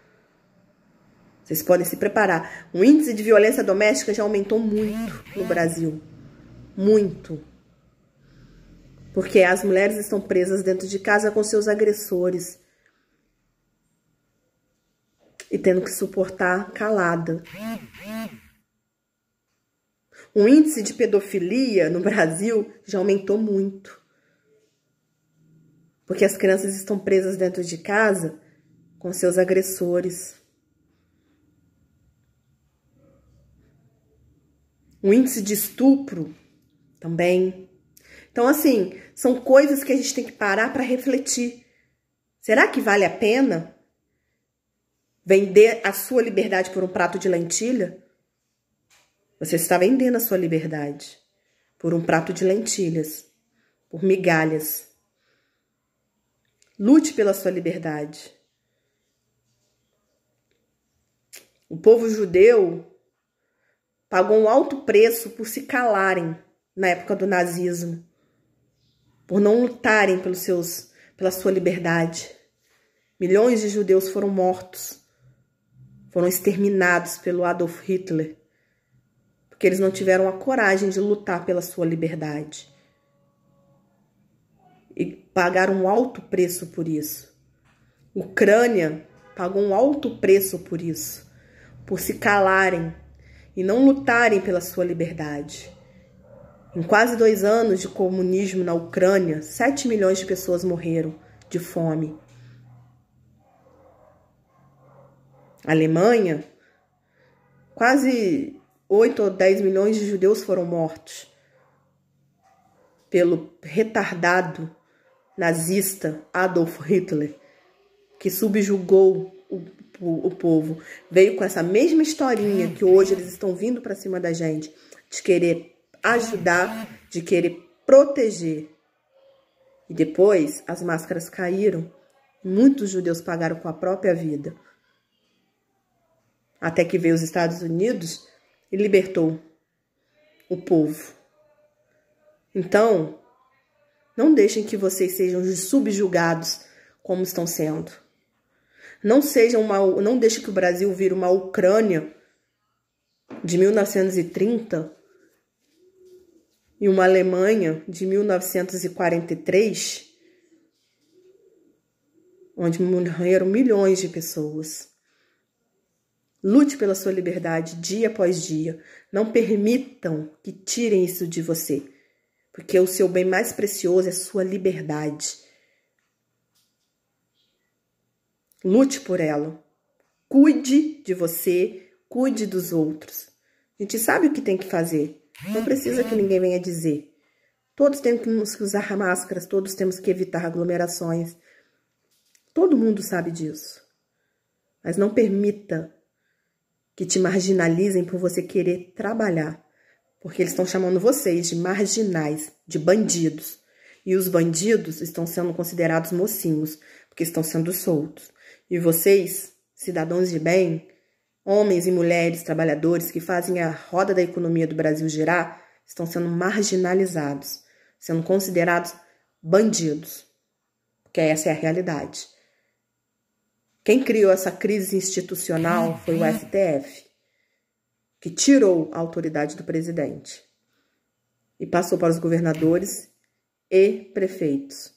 Vocês podem se preparar. O índice de violência doméstica já aumentou muito no Brasil. Muito. Porque as mulheres estão presas dentro de casa com seus agressores. E tendo que suportar calada. O índice de pedofilia no Brasil já aumentou muito. Porque as crianças estão presas dentro de casa com seus agressores. O índice de estupro também. Então, assim, são coisas que a gente tem que parar para refletir. Será que vale a pena vender a sua liberdade por um prato de lentilha? Você está vendendo a sua liberdade por um prato de lentilhas, por migalhas. Lute pela sua liberdade. O povo judeu pagou um alto preço por se calarem na época do nazismo, por não lutarem pela sua liberdade. Milhões de judeus foram mortos, foram exterminados pelo Adolf Hitler, porque eles não tiveram a coragem de lutar pela sua liberdade. E pagaram um alto preço por isso. Ucrânia pagou um alto preço por isso, por se calarem e não lutarem pela sua liberdade. Em quase 2 anos de comunismo na Ucrânia, 7 milhões de pessoas morreram de fome. A Alemanha, quase 8 ou 10 milhões de judeus foram mortos pelo retardado nazista Adolf Hitler, que subjugou o povo. Veio com essa mesma historinha que hoje eles estão vindo para cima da gente, de querer ajudar, de querer proteger. E depois as máscaras caíram, muitos judeus pagaram com a própria vida. Até que veio os Estados Unidos e libertou o povo. Então, não deixem que vocês sejam subjugados como estão sendo. Não deixem que o Brasil vire uma Ucrânia de 1930 e uma Alemanha de 1943, onde morreram milhões de pessoas. Lute pela sua liberdade dia após dia. Não permitam que tirem isso de você, porque o seu bem mais precioso é sua liberdade. Lute por ela. Cuide de você, cuide dos outros. A gente sabe o que tem que fazer. Não precisa que ninguém venha dizer. Todos temos que usar máscaras, todos temos que evitar aglomerações. Todo mundo sabe disso. Mas não permita que te marginalizem por você querer trabalhar. Porque eles estão chamando vocês de marginais, de bandidos. E os bandidos estão sendo considerados mocinhos, porque estão sendo soltos. E vocês, cidadãos de bem, homens e mulheres trabalhadores que fazem a roda da economia do Brasil girar, estão sendo marginalizados, sendo considerados bandidos. Porque essa é a realidade. Quem criou essa crise institucional foi o STF, que tirou a autoridade do presidente e passou para os governadores e prefeitos.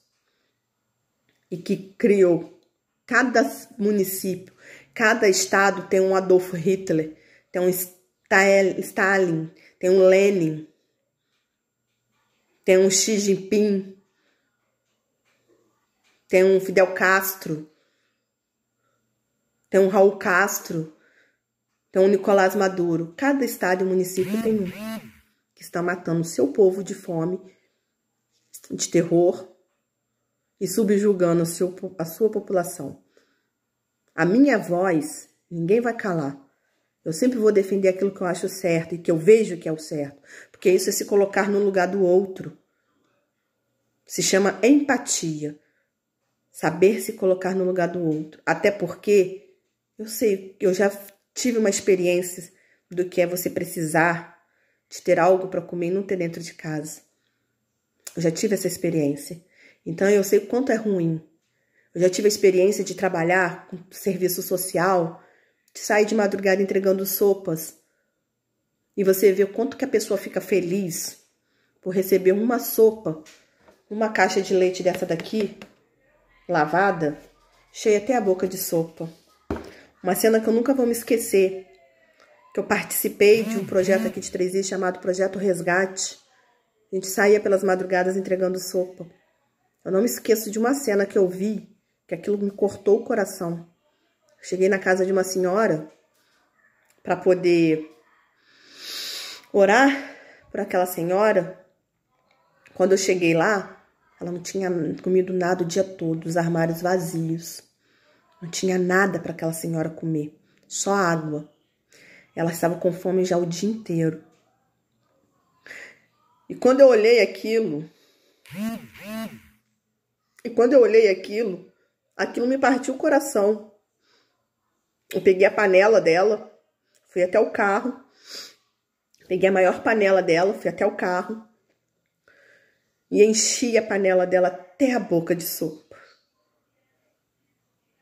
E que criou cada município, cada estado tem um Adolf Hitler, tem um Stalin, tem um Lenin, tem um Xi Jinping, tem um Fidel Castro, tem um Raul Castro, tem um Nicolás Maduro. Cada estado e município tem um que está matando o seu povo de fome, de terror e subjugando a sua população. A minha voz, ninguém vai calar. Eu sempre vou defender aquilo que eu acho certo e que eu vejo que é o certo. Porque isso é se colocar no lugar do outro. Se chama empatia. Saber se colocar no lugar do outro. Até porque eu sei, eu já tive uma experiência do que é você precisar de ter algo para comer e não ter dentro de casa. Eu já tive essa experiência. Então eu sei o quanto é ruim. Eu já tive a experiência de trabalhar com serviço social, de sair de madrugada entregando sopas. E você vê o quanto que a pessoa fica feliz por receber uma sopa, uma caixa de leite dessa daqui, lavada, cheia até a boca de sopa. Uma cena que eu nunca vou me esquecer, que eu participei de um projeto aqui de Três Rios chamado Projeto Resgate. A gente saía pelas madrugadas entregando sopa. Eu não me esqueço de uma cena que eu vi, que aquilo me cortou o coração. Cheguei na casa de uma senhora para poder orar por aquela senhora. Quando eu cheguei lá, ela não tinha comido nada o dia todo, os armários vazios. Não tinha nada para aquela senhora comer, só água. Ela estava com fome já o dia inteiro. E quando eu olhei aquilo, aquilo me partiu o coração. Eu peguei a panela dela, fui até o carro, peguei a maior panela dela, fui até o carro e enchi a panela dela até a boca de sopa,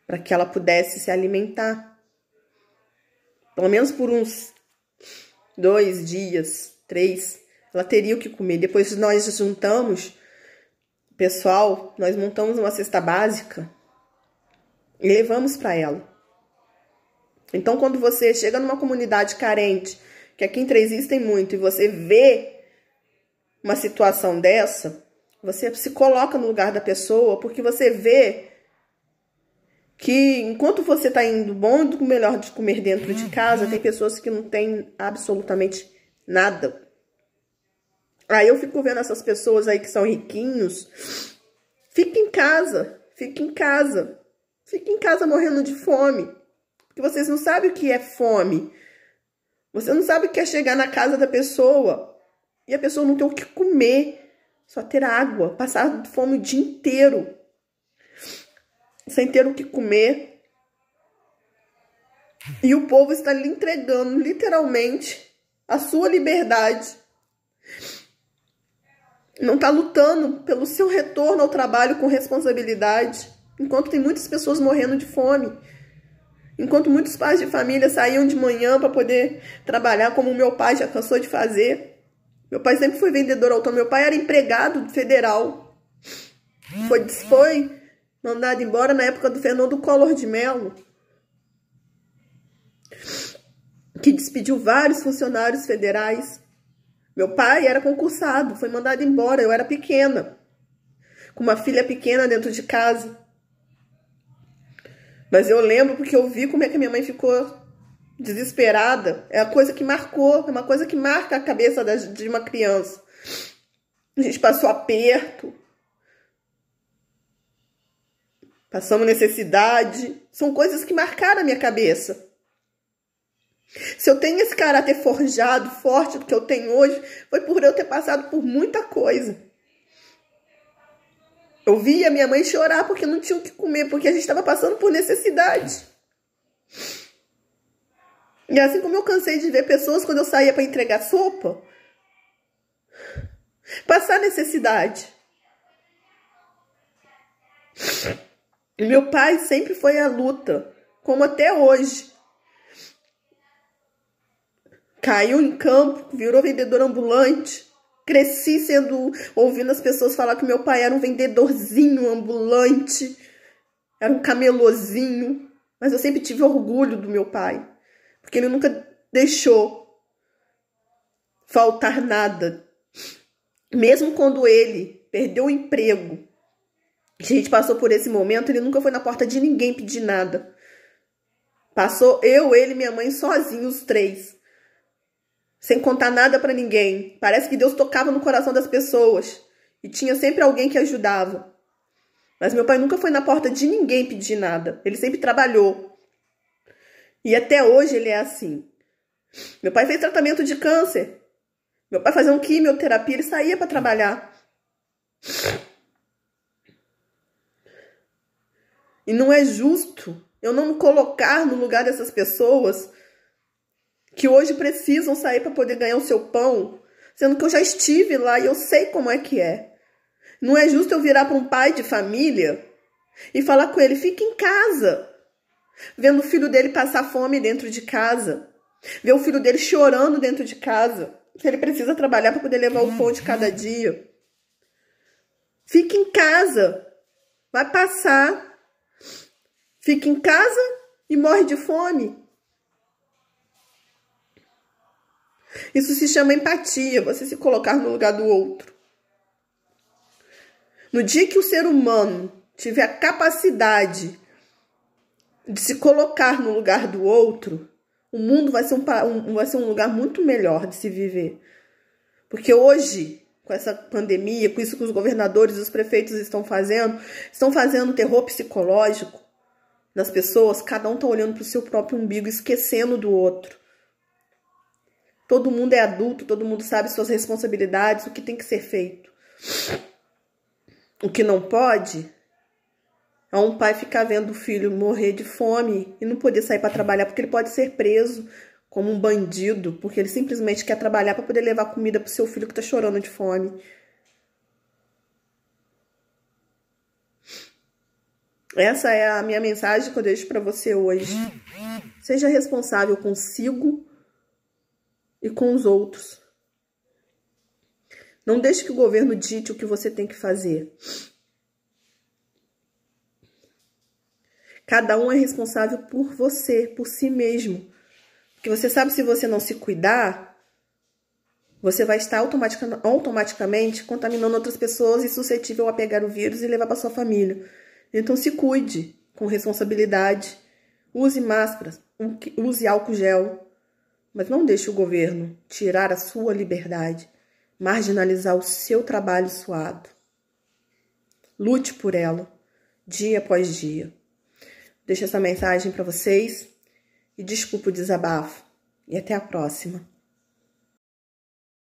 para que ela pudesse se alimentar, pelo menos por uns 2 dias, 3, ela teria o que comer. Depois nós juntamos, pessoal, nós montamos uma cesta básica e levamos para ela. Então, quando você chega numa comunidade carente, que aqui em Três Rios tem muito, e você vê uma situação dessa, você se coloca no lugar da pessoa, porque você vê que enquanto você está indo bom e melhor de comer dentro de casa, tem pessoas que não têm absolutamente nada. Aí eu fico vendo essas pessoas aí que são riquinhos, fica em casa morrendo de fome. Porque vocês não sabem o que é fome. Você não sabe o que é chegar na casa da pessoa e a pessoa não ter o que comer, só ter água, passar fome o dia inteiro, sem ter o que comer. E o povo está lhe entregando, literalmente, a sua liberdade. Não está lutando pelo seu retorno ao trabalho com responsabilidade, enquanto tem muitas pessoas morrendo de fome. Enquanto muitos pais de família saíam de manhã para poder trabalhar, como o meu pai já cansou de fazer. Meu pai sempre foi vendedor autônomo. Meu pai era empregado federal. Foi mandado embora na época do Fernando Collor de Mello, que despediu vários funcionários federais. Meu pai era concursado, foi mandado embora. Eu era pequena, com uma filha pequena dentro de casa. Mas eu lembro porque eu vi como é que a minha mãe ficou desesperada. É a coisa que marcou, é uma coisa que marca a cabeça de uma criança. A gente passou aperto, passamos necessidade. São coisas que marcaram a minha cabeça. Se eu tenho esse caráter forjado, forte do que eu tenho hoje, foi por eu ter passado por muita coisa. Eu via minha mãe chorar porque não tinha o que comer, porque a gente estava passando por necessidade. E assim como eu cansei de ver pessoas quando eu saía para entregar sopa, passar necessidade. E meu pai sempre foi à luta, como até hoje. Caiu em campo, virou vendedor ambulante. Cresci ouvindo as pessoas falar que meu pai era um vendedorzinho ambulante, era um camelôzinho. Mas eu sempre tive orgulho do meu pai, porque ele nunca deixou faltar nada. Mesmo quando ele perdeu o emprego, a gente passou por esse momento, ele nunca foi na porta de ninguém pedir nada. Passou eu, ele e minha mãe sozinhos, os três. Sem contar nada pra ninguém. Parece que Deus tocava no coração das pessoas. E tinha sempre alguém que ajudava. Mas meu pai nunca foi na porta de ninguém pedir nada. Ele sempre trabalhou. E até hoje ele é assim. Meu pai fez tratamento de câncer. Meu pai fazia quimioterapia, ele saía para trabalhar. E não é justo eu não me colocar no lugar dessas pessoas que hoje precisam sair para poder ganhar o seu pão, sendo que eu já estive lá e eu sei como é que é. Não é justo eu virar para um pai de família e falar com ele, fica em casa, vendo o filho dele passar fome dentro de casa, ver o filho dele chorando dentro de casa, que ele precisa trabalhar para poder levar o pão de cada dia. Fica em casa, vai passar. Fica em casa e morre de fome. Isso se chama empatia, você se colocar no lugar do outro. No dia que o ser humano tiver a capacidade de se colocar no lugar do outro, o mundo vai ser um lugar muito melhor de se viver. Porque hoje, com essa pandemia, com isso que os governadores e os prefeitos estão fazendo terror psicológico nas pessoas, cada um está olhando para o seu próprio umbigo, esquecendo do outro. Todo mundo é adulto, todo mundo sabe suas responsabilidades, o que tem que ser feito. O que não pode é um pai ficar vendo o filho morrer de fome e não poder sair para trabalhar, porque ele pode ser preso como um bandido, porque ele simplesmente quer trabalhar para poder levar comida para o seu filho que está chorando de fome. Essa é a minha mensagem que eu deixo para você hoje. Seja responsável consigo e com os outros. Não deixe que o governo dite o que você tem que fazer. Cada um é responsável por você, por si mesmo. Porque você sabe, se você não se cuidar, você vai estar automaticamente contaminando outras pessoas e suscetível a pegar o vírus e levar para sua família. Então se cuide com responsabilidade. Use máscaras, use álcool gel. Mas não deixe o governo tirar a sua liberdade, marginalizar o seu trabalho suado. Lute por ela, dia após dia. Deixo essa mensagem para vocês e desculpa o desabafo. E até a próxima.